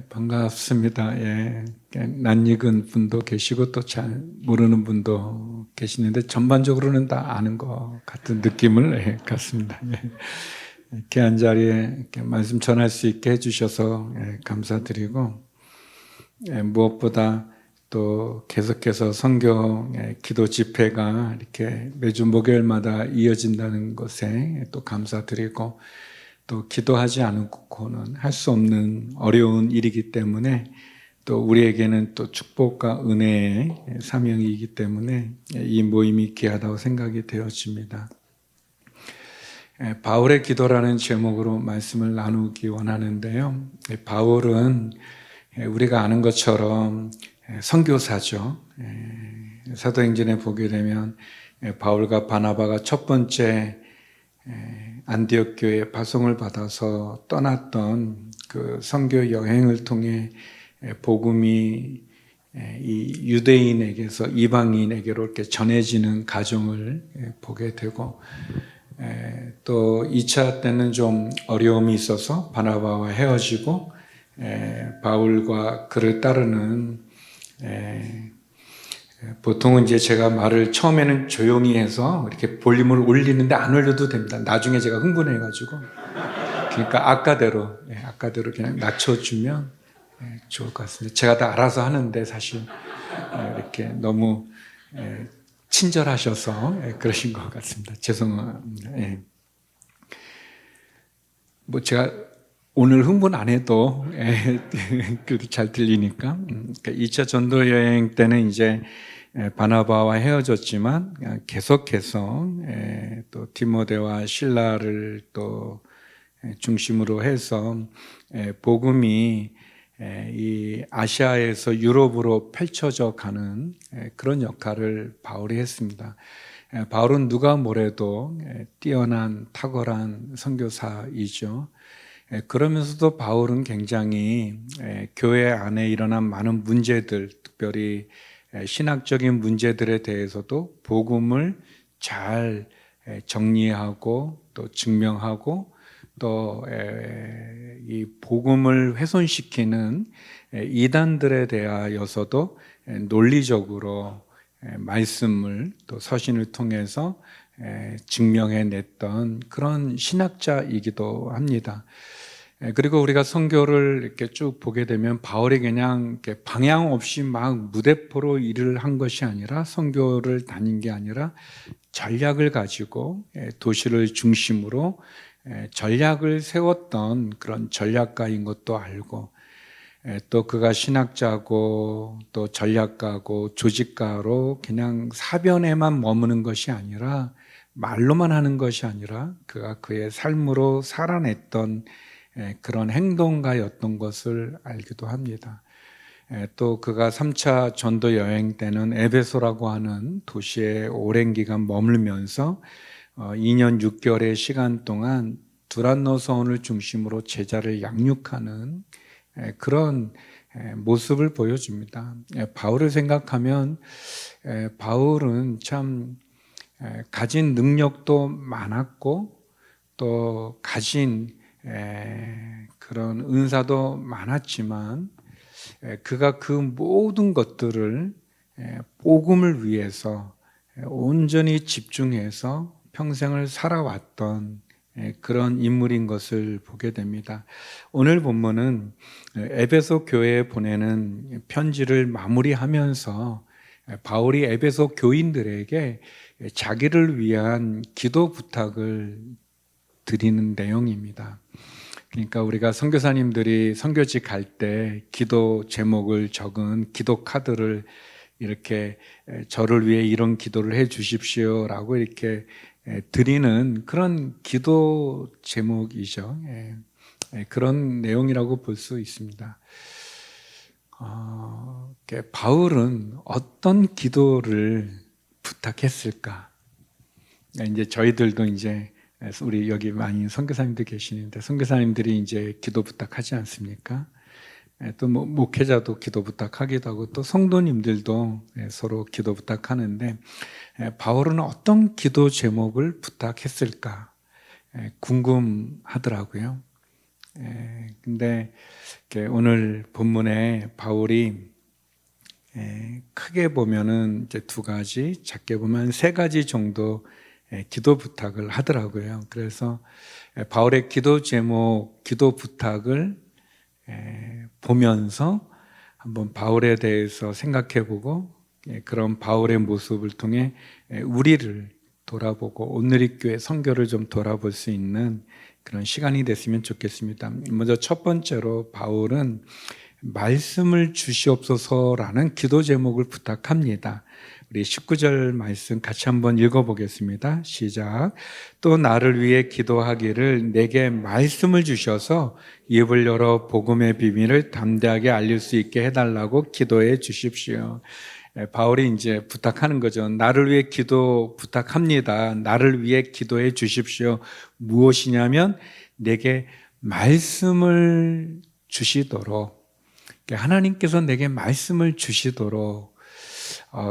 반갑습니다. 낯익은 분도 계시고 또 잘 모르는 분도 계시는데 전반적으로는 다 아는 것 같은 느낌을 갖습니다. 귀한 자리에 이렇게 말씀 전할 수 있게 해주셔서 감사드리고, 무엇보다 또 계속해서 성경 기도 집회가 이렇게 매주 목요일마다 이어진다는 것에 또 감사드리고, 또 기도하지 않고는 할 수 없는 어려운 일이기 때문에 또 우리에게는 또 축복과 은혜의 사명이기 때문에 이 모임이 귀하다고 생각이 되어집니다. 바울의 기도라는 제목으로 말씀을 나누기 원하는데요. 바울은 우리가 아는 것처럼 선교사죠. 사도행전에 보게 되면 바울과 바나바가 첫 번째 안디옥 교회에 파송을 받아서 떠났던 그 선교 여행을 통해 복음이 이 유대인에게서 이방인에게로 이렇게 전해지는 과정을 보게 되고, 또 2차 때는 좀 어려움이 있어서 바나바와 헤어지고 바울과 그를 따르는, 보통은 이제 제가 말을 처음에는 조용히 해서 이렇게 볼륨을 올리는데 안 올려도 됩니다. 나중에 제가 흥분해가지고. 그러니까 아까대로 그냥 낮춰주면 좋을 것 같습니다. 제가 다 알아서 하는데 사실 이렇게 너무 친절하셔서 그러신 것 같습니다. 죄송합니다. 뭐 제가 오늘 흥분 안 해도 그래도 잘 들리니까. 2차 전도 여행 때는 이제 바나바와 헤어졌지만 계속해서 또 디모데와 실라를 또 중심으로 해서 복음이 이 아시아에서 유럽으로 펼쳐져 가는 그런 역할을 바울이 했습니다. 바울은 누가 뭐래도 뛰어난 탁월한 선교사이죠. 그러면서도 바울은 굉장히 교회 안에 일어난 많은 문제들, 특별히 신학적인 문제들에 대해서도 복음을 잘 정리하고 또 증명하고 또 이 복음을 훼손시키는 이단들에 대하여서도 논리적으로 말씀을 또 서신을 통해서 증명해냈던 그런 신학자이기도 합니다. 그리고 우리가 선교를 이렇게 쭉 보게 되면 바울이 그냥 이렇게 방향 없이 막 무대포로 일을 한 것이 아니라, 선교를 다닌 게 아니라 전략을 가지고 도시를 중심으로 전략을 세웠던 그런 전략가인 것도 알고, 또 그가 신학자고 또 전략가고 조직가로 그냥 사변에만 머무는 것이 아니라, 말로만 하는 것이 아니라 그가 그의 삶으로 살아냈던 그런 행동가였던 것을 알기도 합니다. 또 그가 3차 전도 여행 때는 에베소라고 하는 도시에 오랜 기간 머물면서 2년 6개월의 시간 동안 두란노 서원을 중심으로 제자를 양육하는 그런 모습을 보여줍니다. 바울을 생각하면 바울은 참 가진 능력도 많았고 또 가진 그런 은사도 많았지만, 그가 그 모든 것들을 복음을 위해서 온전히 집중해서 평생을 살아왔던 그런 인물인 것을 보게 됩니다. 오늘 본문은 에베소 교회에 보내는 편지를 마무리하면서 바울이 에베소 교인들에게 자기를 위한 기도 부탁을 드리는 내용입니다. 그러니까 우리가 선교사님들이 선교지 갈 때 기도 제목을 적은 기도 카드를 이렇게 저를 위해 이런 기도를 해 주십시오라고 이렇게 드리는 그런 기도 제목이죠. 그런 내용이라고 볼 수 있습니다. 바울은 어떤 기도를 부탁했을까? 이제 저희들도 이제 우리 여기 많이 선교사님들 계시는데, 선교사님들이 이제 기도 부탁하지 않습니까? 또 목회자도 기도 부탁하기도 하고 또 성도님들도 서로 기도 부탁하는데, 바울은 어떤 기도 제목을 부탁했을까 궁금하더라고요. 근데 오늘 본문에 바울이 크게 보면은 이제 두 가지, 작게 보면 세 가지 정도 기도 부탁을 하더라고요. 그래서 바울의 기도 제목, 기도 부탁을 보면서 한번 바울에 대해서 생각해보고 그런 바울의 모습을 통해 우리를 돌아보고 오늘의 교회 선교를 좀 돌아볼 수 있는 그런 시간이 됐으면 좋겠습니다. 먼저 첫 번째로 바울은 말씀을 주시옵소서라는 기도 제목을 부탁합니다. 우리 19절 말씀 같이 한번 읽어보겠습니다. 시작. 또 나를 위해 기도하기를 내게 말씀을 주셔서 입을 열어 복음의 비밀을 담대하게 알릴 수 있게 해달라고 기도해 주십시오. 바울이 이제 부탁하는 거죠. 나를 위해 기도 부탁합니다. 나를 위해 기도해 주십시오. 무엇이냐면 내게 말씀을 주시도록, 하나님께서 내게 말씀을 주시도록.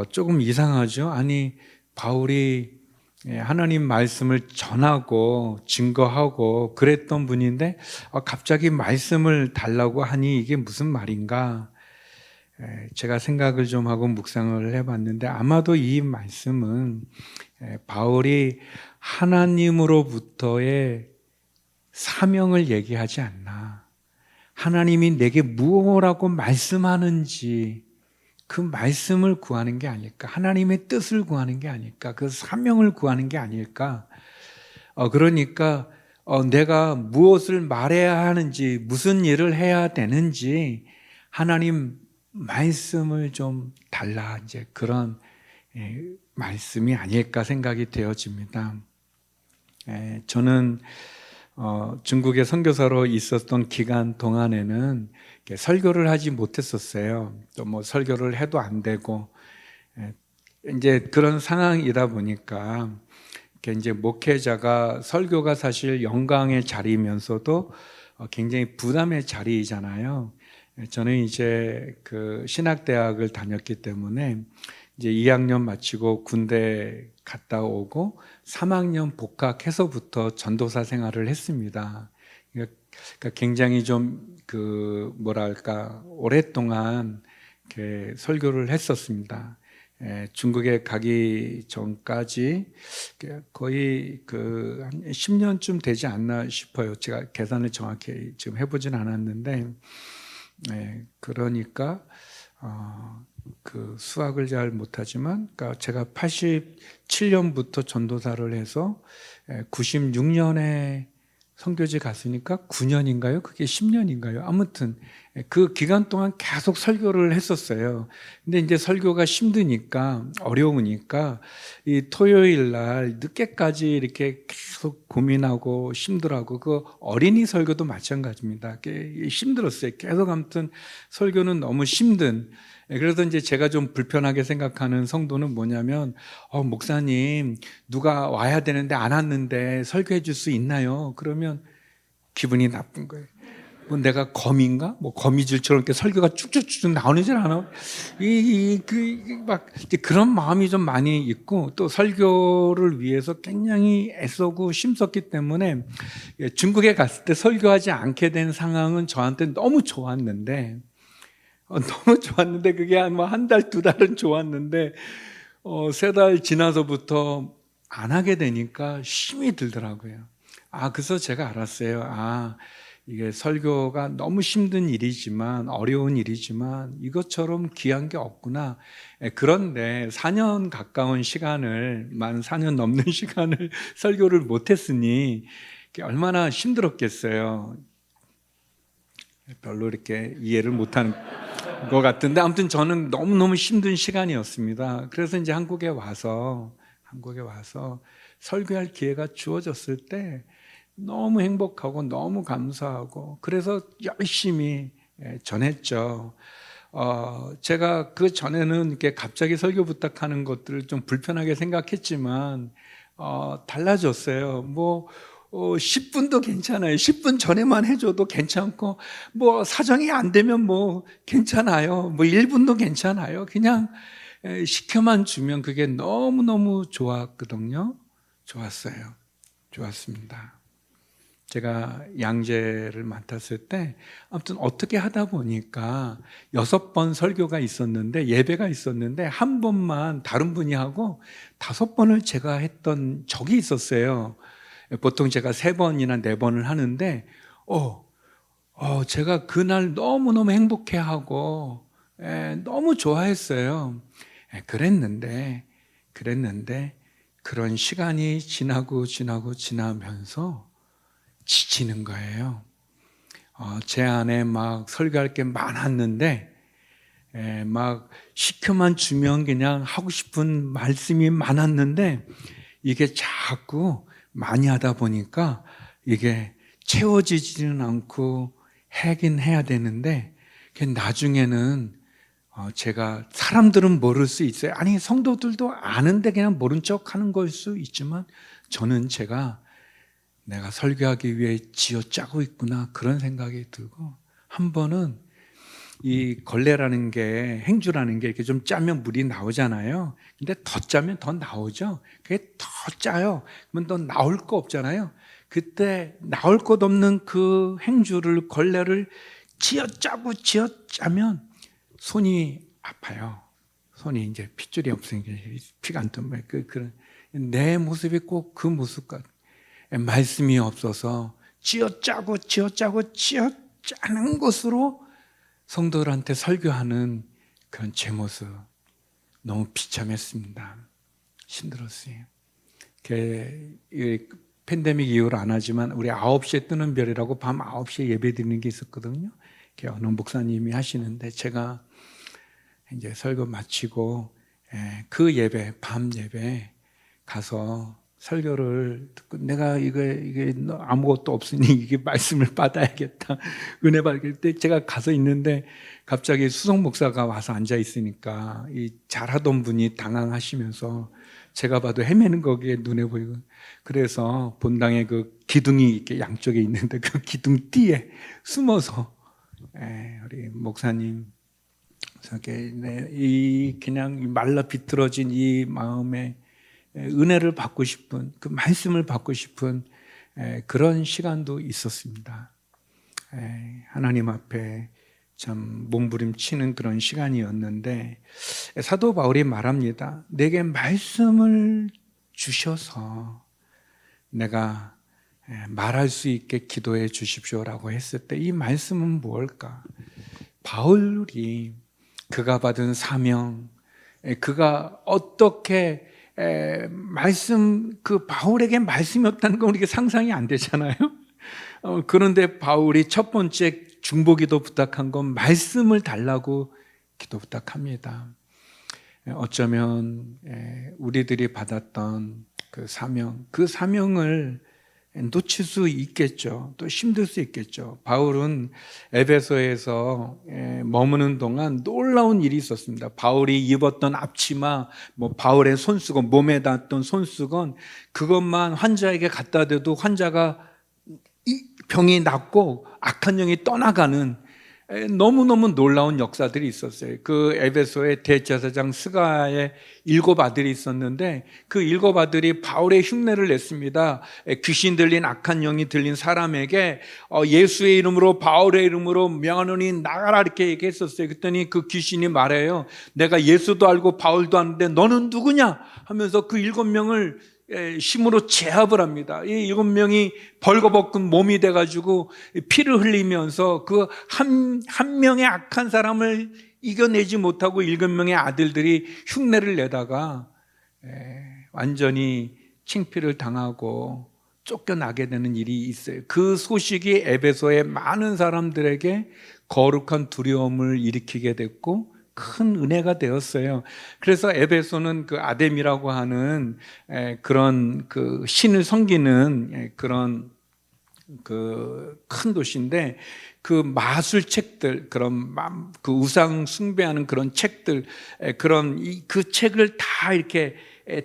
조금 이상하죠? 아니, 바울이 하나님 말씀을 전하고 증거하고 그랬던 분인데 갑자기 말씀을 달라고 하니 이게 무슨 말인가? 제가 생각을 좀 하고 묵상을 해봤는데 아마도 이 말씀은 바울이 하나님으로부터의 사명을 얘기하지 않나. 하나님이 내게 무엇이라고 말씀하는지 그 말씀을 구하는 게 아닐까. 하나님의 뜻을 구하는 게 아닐까. 그 사명을 구하는 게 아닐까. 그러니까 내가 무엇을 말해야 하는지, 무슨 일을 해야 되는지 하나님 말씀을 좀 달라, 이제 그런 말씀이 아닐까 생각이 되어집니다. 저는 중국에 선교사로 있었던 기간 동안에는 설교를 하지 못했었어요. 또 뭐 설교를 해도 안 되고 이제 그런 상황이다 보니까 이제 목회자가 설교가 사실 영광의 자리이면서도 굉장히 부담의 자리이잖아요. 저는 이제 그 신학대학을 다녔기 때문에 이제 2학년 마치고 군대 갔다 오고 3학년 복학해서부터 전도사 생활을 했습니다. 그러니까 굉장히 좀 뭐랄까 오랫동안 이렇게 설교를 했었습니다. 중국에 가기 전까지 거의 한 10년쯤 되지 않나 싶어요. 제가 계산을 정확히 지금 해보진 않았는데, 그러니까 수학을 잘 못하지만, 그러니까 제가 87년부터 전도사를 해서 96년에 선교지 갔으니까 9년인가요? 그게 10년인가요? 아무튼 그 기간 동안 계속 설교를 했었어요. 근데 이제 설교가 힘드니까, 어려우니까 이 토요일 날 늦게까지 이렇게 계속 고민하고 힘들어하고, 그 어린이 설교도 마찬가지입니다. 힘들었어요. 계속 아무튼 설교는 너무 힘든. 그래서 이제 제가 좀 불편하게 생각하는 성도는 뭐냐면, 목사님, 누가 와야 되는데 안 왔는데 설교해 줄 수 있나요? 그러면 기분이 나쁜 거예요. 뭐 내가 거미인가? 뭐 거미줄처럼 이렇게 설교가 쭉쭉쭉 나오는 줄 아나? 막 그런 마음이 좀 많이 있고, 또 설교를 위해서 굉장히 애쓰고 힘썼기 때문에 중국에 갔을 때 설교하지 않게 된 상황은 저한테 너무 좋았는데, 그게 한 달, 두 달은 좋았는데, 3달 지나서부터 안 하게 되니까 힘이 들더라고요. 그래서 제가 알았어요. 이게 설교가 너무 힘든 일이지만, 어려운 일이지만, 이것처럼 귀한 게 없구나. 그런데 4년 가까운 시간을, 만 4년 넘는 시간을 설교를 못했으니, 얼마나 힘들었겠어요. 별로 이렇게 이해를 못하는 것 같은데, 아무튼 저는 너무너무 힘든 시간이었습니다. 그래서 이제 한국에 와서 설교할 기회가 주어졌을 때 너무 행복하고 너무 감사하고, 그래서 열심히 전했죠. 제가 그 전에는 이렇게 갑자기 설교 부탁하는 것들을 좀 불편하게 생각했지만, 달라졌어요. 10분도 괜찮아요. 10분 전에만 해줘도 괜찮고, 사정이 안 되면 괜찮아요. 1분도 괜찮아요. 그냥 시켜만 주면 그게 너무너무 좋았거든요. 좋았습니다. 제가 양재를 맡았을 때 아무튼 어떻게 하다 보니까 6번 설교가 있었는데, 예배가 있었는데 한 번만 다른 분이 하고 5번을 제가 했던 적이 있었어요. 보통 제가 3번이나 4번을 하는데 제가 그날 너무너무 행복해하고 너무 좋아했어요. 그랬는데 그런 시간이 지나면서 지치는 거예요. 제 안에 막 설교할 게 많았는데 막 시켜만 주면 그냥 하고 싶은 말씀이 많았는데, 이게 자꾸 많이 하다 보니까 이게 채워지지는 않고 하긴 해야 되는데, 나중에는 제가, 사람들은 모를 수 있어요. 아니, 성도들도 아는데 그냥 모른 척 하는 걸 수 있지만, 저는 내가 설교하기 위해 쥐어짜고 있구나, 그런 생각이 들고, 한 번은 이 걸레라는 게, 행주라는 게 이렇게 좀 짜면 물이 나오잖아요. 근데 더 짜면 더 나오죠. 그게 더 짜요. 그러면 더 나올 거 없잖아요. 그때 나올 것 없는 그 행주를, 걸레를 쥐어짜면 손이 아파요. 손이 이제 핏줄이 없으니까 피가 안 통해. 그런 내 모습이 꼭 그 모습 같아요. 말씀이 없어서 쥐어짜는 것으로 성도들한테 설교하는 그런 제 모습, 너무 비참했습니다. 힘들었어요. 팬데믹 이후로 안 하지만 우리 9시에 뜨는 별이라고 밤 9시에 예배 드리는 게 있었거든요. 어느 목사님이 하시는데, 제가 이제 설교 마치고 그 예배, 밤 예배 가서 설교를 듣고, 내가 이게 아무것도 없으니 이게 말씀을 받아야겠다, 은혜 받겠다. 제가 가서 있는데 갑자기 수석 목사가 와서 앉아 있으니까 이 잘하던 분이 당황하시면서, 제가 봐도 헤매는 거기에 눈에 보이고, 그래서 본당에 그 기둥이 이렇게 양쪽에 있는데 그 기둥 뒤에 숨어서 우리 목사님, 이 그냥 말라 비틀어진 이 마음에 은혜를 받고 싶은, 그 말씀을 받고 싶은 그런 시간도 있었습니다. 하나님 앞에 참 몸부림치는 그런 시간이었는데, 사도 바울이 말합니다. 내게 말씀을 주셔서 내가 말할 수 있게 기도해 주십시오라고 했을 때, 이 말씀은 무엇일까? 바울이 그가 받은 사명, 그가 어떻게 그 바울에게 말씀이 없다는 건 우리가 상상이 안 되잖아요. 그런데 바울이 첫 번째 중보기도 부탁한 건 말씀을 달라고 기도 부탁합니다. 어쩌면 우리들이 받았던 그 사명을 놓칠 수 있겠죠. 또 힘들 수 있겠죠. 바울은 에베소에서 머무는 동안 놀라운 일이 있었습니다. 바울이 입었던 앞치마, 바울의 손수건, 몸에 닿았던 손수건, 그것만 환자에게 갖다 대도 환자가 병이 낫고 악한 영이 떠나가는 너무너무 놀라운 역사들이 있었어요. 그 에베소의 대제사장 스가의 7 아들이 있었는데, 그 7 아들이 바울의 흉내를 냈습니다. 귀신 들린, 악한 영이 들린 사람에게 예수의 이름으로, 바울의 이름으로 명하노니 나가라, 이렇게 얘기했었어요. 그랬더니 그 귀신이 말해요. 내가 예수도 알고 바울도 아는데 너는 누구냐 하면서 그 7명을 힘으로 제압을 합니다. 이 7명이 벌거벗은 몸이 돼가지고 피를 흘리면서 그 한 명의 악한 사람을 이겨내지 못하고 7명의 아들들이 흉내를 내다가 완전히 칭피를 당하고 쫓겨나게 되는 일이 있어요. 그 소식이 에베소의 많은 사람들에게 거룩한 두려움을 일으키게 됐고 큰 은혜가 되었어요. 그래서 에베소는 그 아뎀이라고 하는 그런 그 신을 섬기는 그런 그 큰 도시인데, 그 마술책들, 그런 그 우상 숭배하는 그런 책들, 그 책을 다 이렇게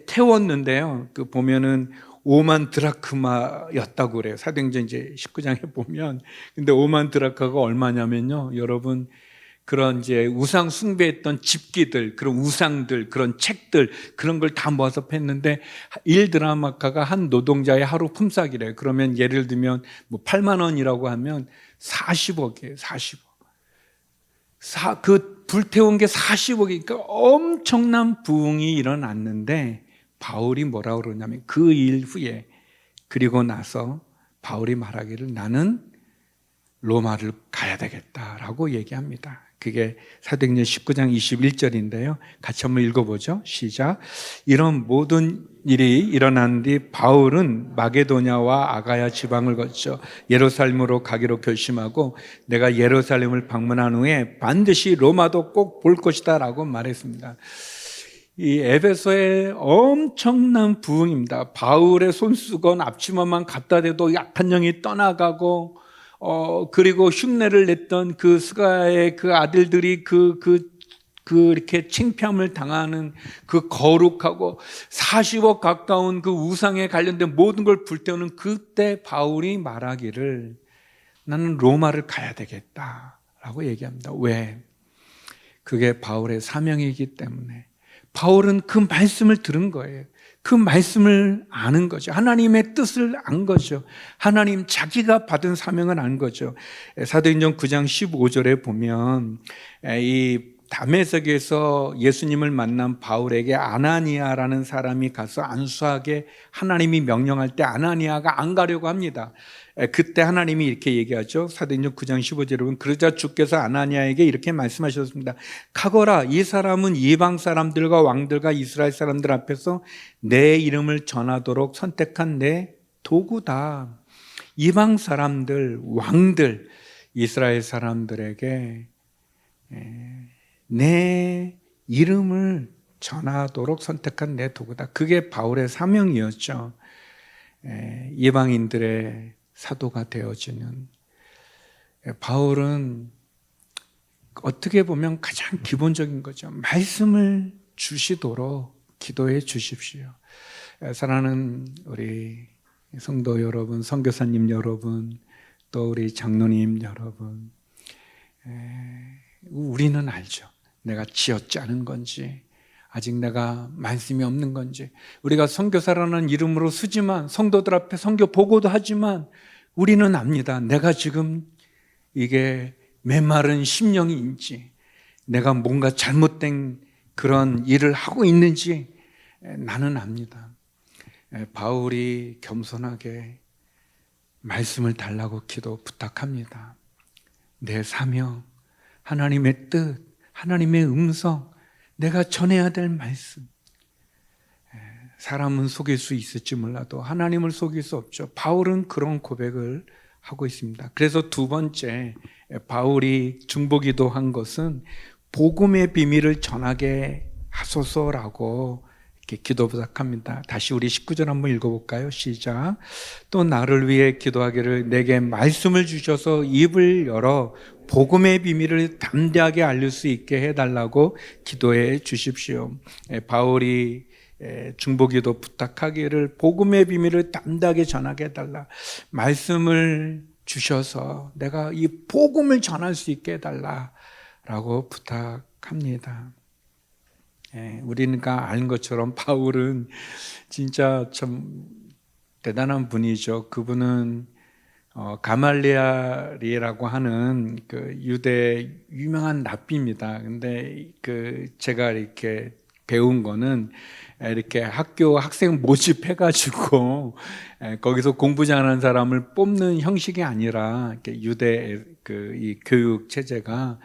태웠는데요. 그 보면은 5만 드라크마였다고 그래요. 사도행전 이제 19장에 보면. 근데 5만 드라크마가 얼마냐면요, 여러분, 그런 이제 우상 숭배했던 집기들, 그런 우상들, 그런 책들, 그런 걸 다 모아서 팼는데, 일 드라마카가 한 노동자의 하루 품삯이래요. 그러면 예를 들면 뭐 8만 원이라고 하면 40억이에요. 40억. 그 불태운 게 40억이니까 엄청난 부흥이 일어났는데, 바울이 뭐라고 그러냐면 그 일 후에, 그리고 나서 바울이 말하기를 나는 로마를 가야 되겠다라고 얘기합니다. 그게 사도행전 19장 21절인데요. 같이 한번 읽어보죠. 시작. 이런 모든 일이 일어난 뒤 바울은 마게도냐와 아가야 지방을 거쳐 예루살렘으로 가기로 결심하고 내가 예루살렘을 방문한 후에 반드시 로마도 꼭 볼 것이다 라고 말했습니다. 이 에베소의 엄청난 부흥입니다. 바울의 손수건 앞치마만 갖다 대도 약한 영이 떠나가고, 그리고 흉내를 냈던 그 스가의 그 아들들이 이렇게 창피함을 당하는 그 거룩하고 40억 가까운 그 우상에 관련된 모든 걸 불태우는 그때 바울이 말하기를 나는 로마를 가야 되겠다라고 얘기합니다. 왜? 그게 바울의 사명이기 때문에. 바울은 그 말씀을 들은 거예요. 그 말씀을 아는 거죠. 하나님의 뜻을 안 거죠. 하나님 자기가 받은 사명을 안 거죠. 사도행전 9장 15절에 보면 이 다메섹에서 예수님을 만난 바울에게 아나니아라는 사람이 가서 안수하게 하나님이 명령할 때 아나니아가 안 가려고 합니다. 그때 하나님이 이렇게 얘기하죠. 사도행전 9장 15절에 보면 그러자 주께서 아나니아에게 이렇게 말씀하셨습니다. 가거라, 이 사람은 이방 사람들과 왕들과 이스라엘 사람들 앞에서 내 이름을 전하도록 선택한 내 도구다. 이방 사람들, 왕들, 이스라엘 사람들에게 내 이름을 전하도록 선택한 내 도구다. 그게 바울의 사명이었죠. 이방인들의 사도가 되어지는. 바울은 어떻게 보면 가장 기본적인 거죠. 말씀을 주시도록 기도해 주십시오. 사랑하는 우리 성도 여러분, 선교사님 여러분, 또 우리 장로님 여러분, 우리는 알죠. 내가 쥐어짜는 건지, 아직 내가 말씀이 없는 건지. 우리가 선교사라는 이름으로 쓰지만, 성도들 앞에 선교 보고도 하지만 우리는 압니다. 내가 지금 이게 메마른 심령인지, 내가 뭔가 잘못된 그런 일을 하고 있는지 나는 압니다. 바울이 겸손하게 말씀을 달라고 기도 부탁합니다. 내 사명, 하나님의 뜻, 하나님의 음성, 내가 전해야 될 말씀. 사람은 속일 수 있을지 몰라도 하나님을 속일 수 없죠. 바울은 그런 고백을 하고 있습니다. 그래서 두 번째, 바울이 중보기도 한 것은 복음의 비밀을 전하게 하소서라고 이렇게 기도 부탁합니다. 다시 우리 19절 한번 읽어볼까요? 시작. 또 나를 위해 기도하기를 내게 말씀을 주셔서 입을 열어 복음의 비밀을 담대하게 알릴 수 있게 해달라고 기도해 주십시오. 바울이 중보기도 부탁하기를 복음의 비밀을 담대하게 전하게 해달라. 말씀을 주셔서 내가 이 복음을 전할 수 있게 해달라라고 부탁합니다. 우리가 아는 것처럼 바울은 진짜 참 대단한 분이죠. 그분은 가말리엘이라고 하는 그 유대 유명한 랍비입니다. 근데 제가 이렇게 배운 거는 이렇게 학교 학생 모집해가지고 거기서 공부 잘하는 사람을 뽑는 형식이 아니라 이렇게 유대 이 교육 체제가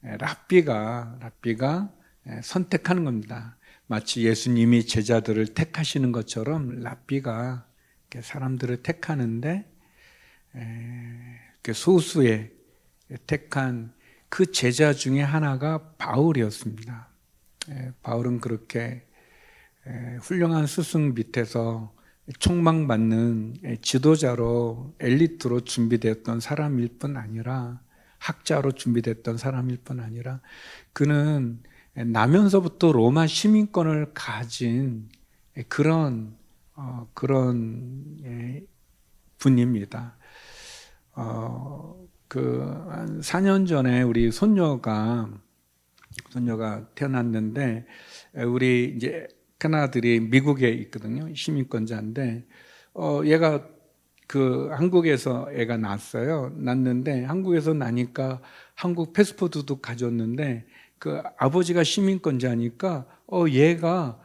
랍비가 선택하는 겁니다. 마치 예수님이 제자들을 택하시는 것처럼 랍비가 사람들을 택하는데 소수의 택한 그 제자 중에 하나가 바울이었습니다. 바울은 그렇게 훌륭한 스승 밑에서 총망받는 지도자로 엘리트로 준비되었던 사람일 뿐 아니라 학자로 준비됐던 사람일 뿐 아니라 그는 나면서부터 로마 시민권을 가진 그런 분입니다. 한 4년 전에 우리 손녀가 태어났는데, 우리 이제 큰아들이 미국에 있거든요. 시민권자인데, 얘가 한국에서 애가 낳았는데, 한국에서 나니까 한국 패스포트도 가졌는데, 아버지가 시민권자니까, 얘가,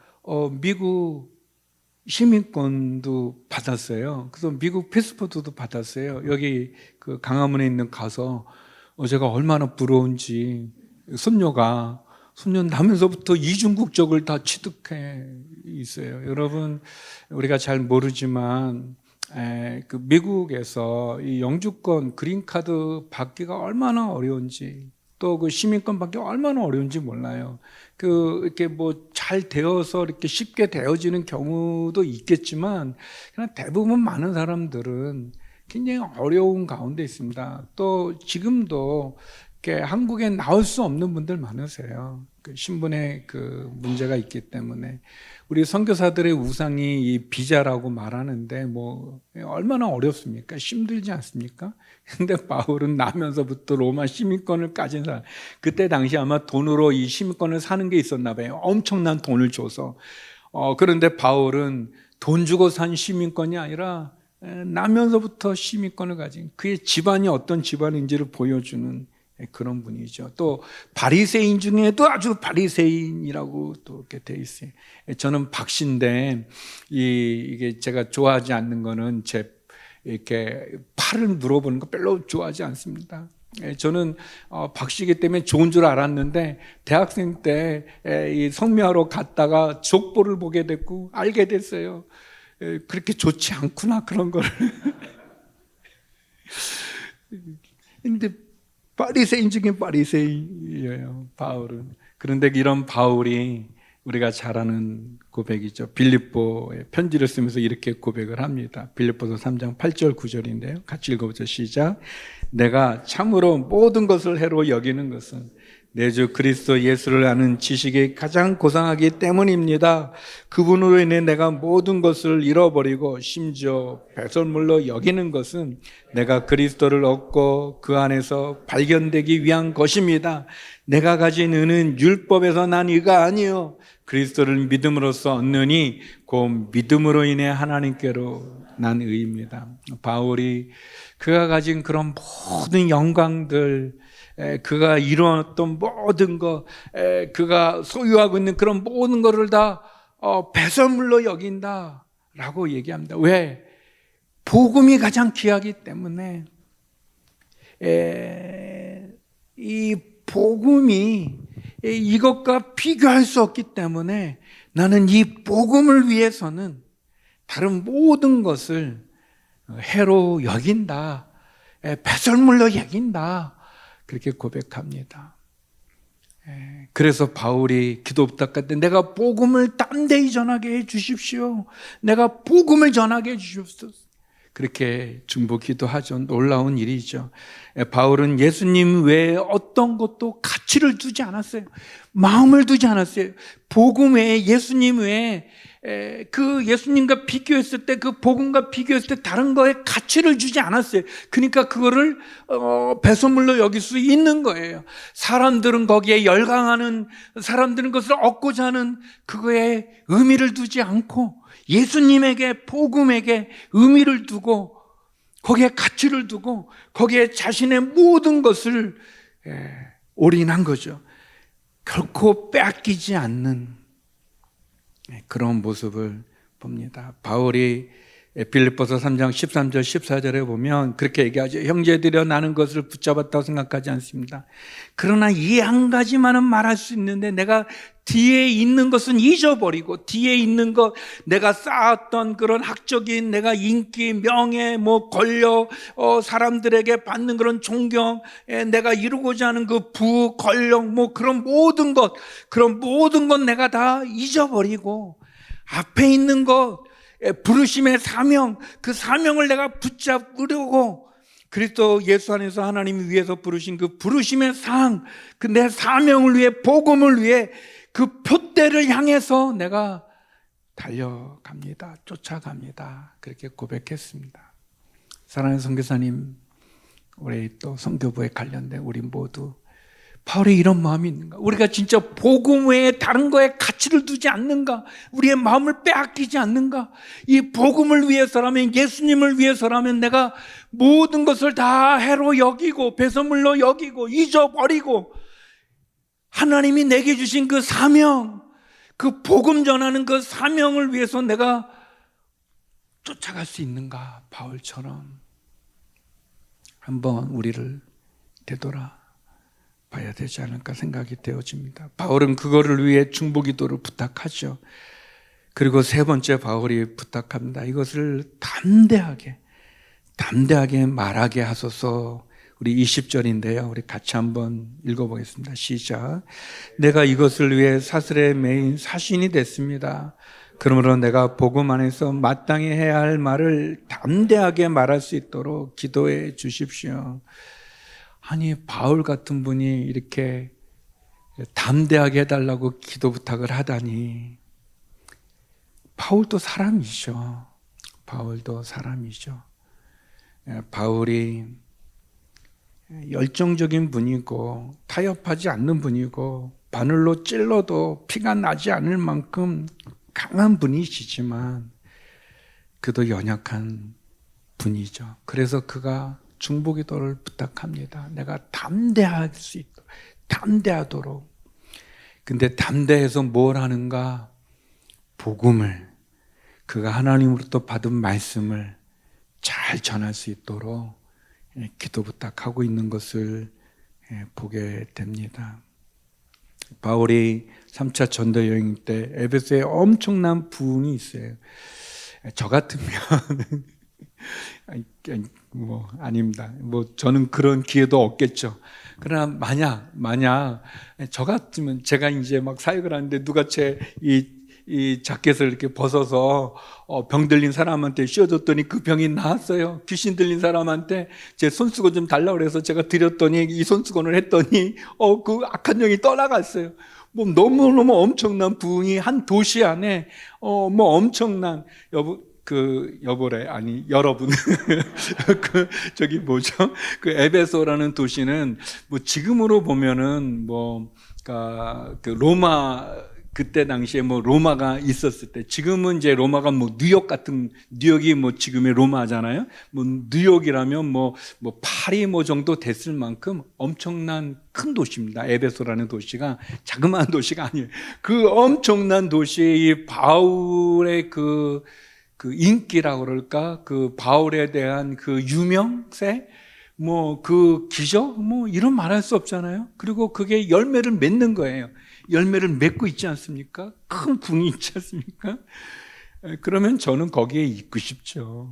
미국 시민권도 받았어요. 그래서 미국 패스포트도 받았어요. 여기 강화문에 있는 가서, 제가 얼마나 부러운지, 손녀 나면서부터 이중 국적을 다 취득해 있어요. 여러분, 우리가 잘 모르지만 미국에서 이 영주권 그린카드 받기가 얼마나 어려운지, 또 시민권 받기 얼마나 어려운지 몰라요. 이렇게 잘 되어서 이렇게 쉽게 되어지는 경우도 있겠지만, 그냥 대부분 많은 사람들은 굉장히 어려운 가운데 있습니다. 또 지금도 한국에 나올 수 없는 분들 많으세요. 신분의 문제가 있기 때문에. 우리 선교사들의 우상이 이 비자라고 말하는데 얼마나 어렵습니까? 힘들지 않습니까? 근데 바울은 나면서부터 로마 시민권을 가진 사람, 그때 당시 아마 돈으로 이 시민권을 사는 게 있었나 봐요. 엄청난 돈을 줘서. 그런데 바울은 돈 주고 산 시민권이 아니라 나면서부터 시민권을 가진, 그의 집안이 어떤 집안인지를 보여주는 그런 분이죠. 또 바리새인 중에도 아주 바리새인이라고 또 이렇게 돼 있어요. 저는 박씨인데, 이게 제가 좋아하지 않는 거는 이렇게 팔을 물어보는 거 별로 좋아하지 않습니다. 저는 박씨이기 때문에 좋은 줄 알았는데, 대학생 때 이 성묘하러 갔다가 족보를 보게 됐고 알게 됐어요. 그렇게 좋지 않구나, 그런 거를. 근데 바리새인 중에 바리새인이에요, 바울은. 그런데 이런 바울이 우리가 잘 아는 고백이죠. 빌립보에 편지를 쓰면서 이렇게 고백을 합니다. 빌립보서 3장 8절 9절인데요. 같이 읽어보죠. 시작. 내가 참으로 모든 것을 해로 여기는 것은 내 주 그리스도 예수를 아는 지식이 가장 고상하기 때문입니다. 그분으로 인해 내가 모든 것을 잃어버리고 심지어 배설물로 여기는 것은 내가 그리스도를 얻고 그 안에서 발견되기 위한 것입니다. 내가 가진 의는 율법에서 난 의가 아니요 그리스도를 믿음으로써 얻느니 곧 믿음으로 인해 하나님께로 난 의입니다. 바울이 그가 가진 그런 모든 영광들, 그가 이루었던 모든 것, 그가 소유하고 있는 그런 모든 것을 다 배설물로 여긴다라고 얘기합니다. 왜? 복음이 가장 귀하기 때문에. 이 복음이 이것과 비교할 수 없기 때문에 나는 이 복음을 위해서는 다른 모든 것을 해로 여긴다, 배설물로 여긴다, 그렇게 고백합니다. 그래서 바울이 기도 부탁할 때 내가 복음을 담대히 전하게 해 주십시오. 내가 복음을 전하게 해 주십시오. 그렇게 중보기도 하죠. 놀라운 일이죠. 바울은 예수님 외에 어떤 것도 가치를 두지 않았어요. 마음을 두지 않았어요. 복음 외에, 예수님 외에 그 예수님과 비교했을 때, 그 복음과 비교했을 때 다른 거에 가치를 주지 않았어요. 그러니까 그거를 배설물로 여길 수 있는 거예요. 사람들은 거기에 열광하는, 사람들은 그것을 얻고자 하는 그거에 의미를 두지 않고 예수님에게, 복음에게 의미를 두고 거기에 가치를 두고 거기에 자신의 모든 것을 올인한 거죠. 결코 빼앗기지 않는 그런 모습을 봅니다. 바울이 빌립보서 3장 13절 14절에 보면 그렇게 얘기하죠. 형제들여 나는 것을 붙잡았다고 생각하지 않습니다. 그러나 이 한 가지만은 말할 수 있는데 내가 뒤에 있는 것은 잊어버리고 뒤에 있는 것, 내가 쌓았던 그런 학적인 내가 인기, 명예, 권력, 사람들에게 받는 그런 존경, 내가 이루고자 하는 그 부, 권력, 그런 모든 것 내가 다 잊어버리고 앞에 있는 것, 부르심의 사명, 그 사명을 내가 붙잡으려고 그리스도 예수 안에서 하나님이 위해서 부르신 그 부르심의 상, 그 내 사명을 위해, 복음을 위해 그 표대를 향해서 내가 달려갑니다. 쫓아갑니다. 그렇게 고백했습니다. 사랑하는 선교사님, 우리 또 선교부에 관련된 우리 모두 바울의 이런 마음이 있는가? 우리가 진짜 복음 외에 다른 거에 가치를 두지 않는가? 우리의 마음을 빼앗기지 않는가? 이 복음을 위해서라면, 예수님을 위해서라면 내가 모든 것을 다 해로 여기고 배설물로 여기고 잊어버리고 하나님이 내게 주신 그 사명, 그 복음 전하는 그 사명을 위해서 내가 쫓아갈 수 있는가? 바울처럼 한번 우리를 되돌아 봐야 되지 않을까 생각이 되어집니다. 바울은 그거를 위해 중보기도를 부탁하죠. 그리고 세 번째 바울이 부탁합니다. 이것을 담대하게 말하게 하소서. 우리 20절인데요. 우리 같이 한번 읽어보겠습니다. 시작. 내가 이것을 위해 사슬에 매인 사신이 됐습니다. 그러므로 내가 복음 안에서 마땅히 해야 할 말을 담대하게 말할 수 있도록 기도해 주십시오. 아니, 바울 같은 분이 이렇게 담대하게 해달라고 기도 부탁을 하다니. 바울도 사람이죠. 바울이 열정적인 분이고 타협하지 않는 분이고 바늘로 찔러도 피가 나지 않을 만큼 강한 분이시지만 그도 연약한 분이죠. 그래서 그가 중보기도를 부탁합니다. 내가 담대할 수 있도록, 담대하도록. 근데 담대해서 뭘 하는가? 복음을, 그가 하나님으로부터 받은 말씀을 잘 전할 수 있도록 기도 부탁하고 있는 것을 보게 됩니다. 바울이 3차 전도 여행 때 에베소에 엄청난 부흥이 있어요. 저 같으면 아닙니다. 저는 그런 기회도 없겠죠. 그러나 만약 저 같으면 제가 이제 막 사역을 하는데 누가 이 자켓을 이렇게 벗어서 병 들린 사람한테 씌워줬더니 그 병이 나았어요. 귀신 들린 사람한테 제 손수건 좀 달라고 그래서 제가 드렸더니 이 손수건을 했더니 그 악한 영이 떠나갔어요. 너무너무 엄청난 부흥이 한 도시 안에 엄청난 여러분 그 에베소라는 도시는 지금으로 보면은 로마, 그때 당시에 로마가 있었을 때, 지금은 이제 로마가 뉴욕이 지금의 로마잖아요. 뉴욕이라면 파리 정도 됐을 만큼 엄청난 큰 도시입니다. 에베소라는 도시가 자그마한 도시가 아니에요. 그 엄청난 도시에 이 바울의 그 인기라고 그럴까? 그 바울에 대한 그 유명세? 그 기적? 이런 말할 수 없잖아요. 그리고 그게 열매를 맺는 거예요. 열매를 맺고 있지 않습니까? 큰 붕이 있지 않습니까? 그러면 저는 거기에 있고 싶죠.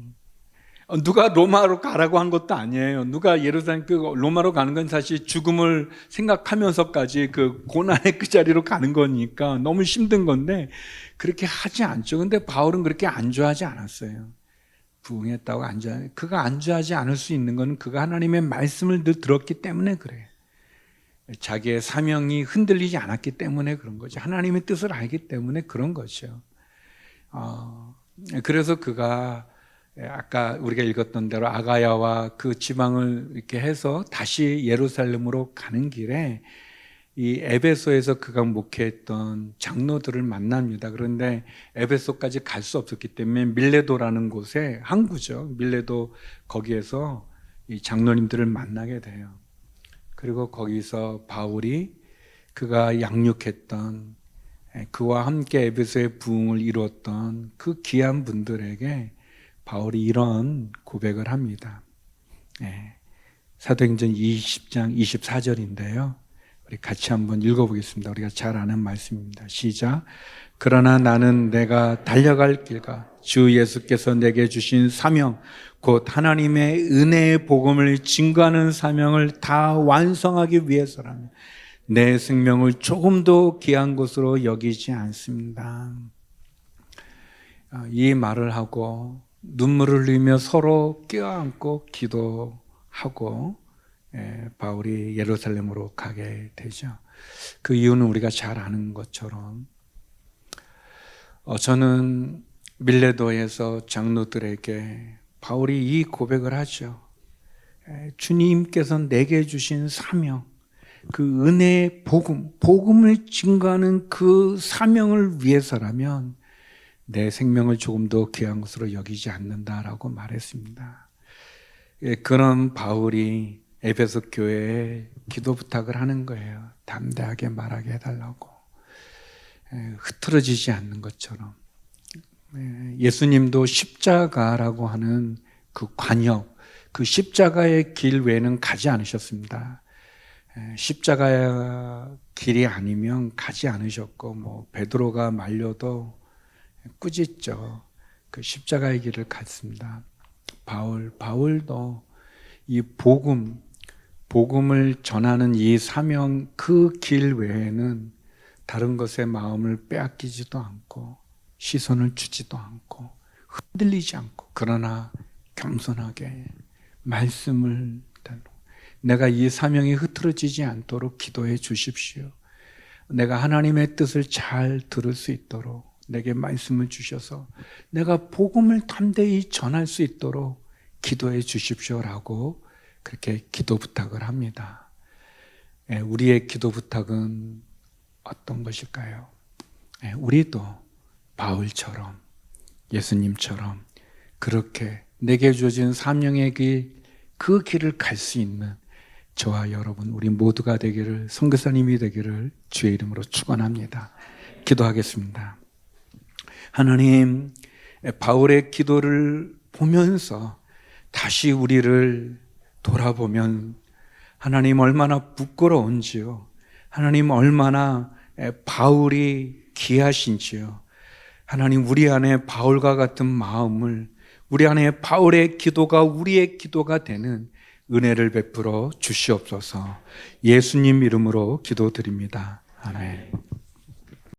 누가 로마로 가라고 한 것도 아니에요. 누가 예루살렘 로마로 가는 건 사실 죽음을 생각하면서까지 그 고난의 그 자리로 가는 거니까 너무 힘든 건데 그렇게 하지 않죠. 근데 바울은 그렇게 안주하지 않았어요. 부흥했다고 그가 안주하지 않을 수 있는 건 그가 하나님의 말씀을 늘 들었기 때문에 그래요. 자기의 사명이 흔들리지 않았기 때문에 그런 거죠. 하나님의 뜻을 알기 때문에 그런 거죠. 그래서 그가 아까 우리가 읽었던 대로 아가야와 그 지방을 이렇게 해서 다시 예루살렘으로 가는 길에 이 에베소에서 그가 목회했던 장로들을 만납니다. 그런데 에베소까지 갈 수 없었기 때문에 밀레도라는 곳에, 항구죠. 밀레도, 거기에서 이 장로님들을 만나게 돼요. 그리고 거기서 바울이 그가 양육했던, 그와 함께 에베소의 부흥을 이루었던 그 귀한 분들에게 바울이 이런 고백을 합니다. 사도행전 20장 24절인데요. 우리 같이 한번 읽어보겠습니다. 우리가 잘 아는 말씀입니다. 시작. 그러나 나는 내가 달려갈 길과 주 예수께서 내게 주신 사명, 곧 하나님의 은혜의 복음을 증거하는 사명을 다 완성하기 위해서라면 내 생명을 조금도 귀한 것으로 여기지 않습니다. 이 말을 하고 눈물을 흘리며 서로 껴안고 기도하고 바울이 예루살렘으로 가게 되죠. 그 이유는 우리가 잘 아는 것처럼 저는 밀레도에서 장로들에게 바울이 이 고백을 하죠. 주님께서 내게 주신 사명, 그 은혜의 복음을 증거하는 그 사명을 위해서라면 내 생명을 조금 더 귀한 것으로 여기지 않는다라고 말했습니다. 그런 바울이 에베소 교회에 기도 부탁을 하는 거예요. 담대하게 말하게 해달라고. 흐트러지지 않는 것처럼. 예수님도 십자가라고 하는 그 관역, 그 십자가의 길 외에는 가지 않으셨습니다. 십자가의 길이 아니면 가지 않으셨고, 뭐 베드로가 말려도 꾸짖죠. 그 십자가의 길을 갔습니다. 바울도 이 복음을 전하는 이 사명, 그 길 외에는 다른 것에 마음을 빼앗기지도 않고 시선을 주지도 않고 흔들리지 않고, 그러나 겸손하게 말씀을, 내가 이 사명이 흐트러지지 않도록 기도해 주십시오. 내가 하나님의 뜻을 잘 들을 수 있도록 내게 말씀을 주셔서 내가 복음을 담대히 전할 수 있도록 기도해 주십시오라고 그렇게 기도 부탁을 합니다. 우리의 기도 부탁은 어떤 것일까요? 우리도 바울처럼, 예수님처럼 그렇게 내게 주어진 사명의 길, 그 길을 갈 수 있는 저와 여러분, 우리 모두가 되기를, 선교사님이 되기를 주의 이름으로 축원합니다. 기도하겠습니다. 하나님, 바울의 기도를 보면서 다시 우리를 돌아보면 하나님 얼마나 부끄러운지요. 하나님 얼마나 바울이 귀하신지요. 하나님, 우리 안에 바울과 같은 마음을, 우리 안에 바울의 기도가 우리의 기도가 되는 은혜를 베풀어 주시옵소서. 예수님 이름으로 기도드립니다. 아멘.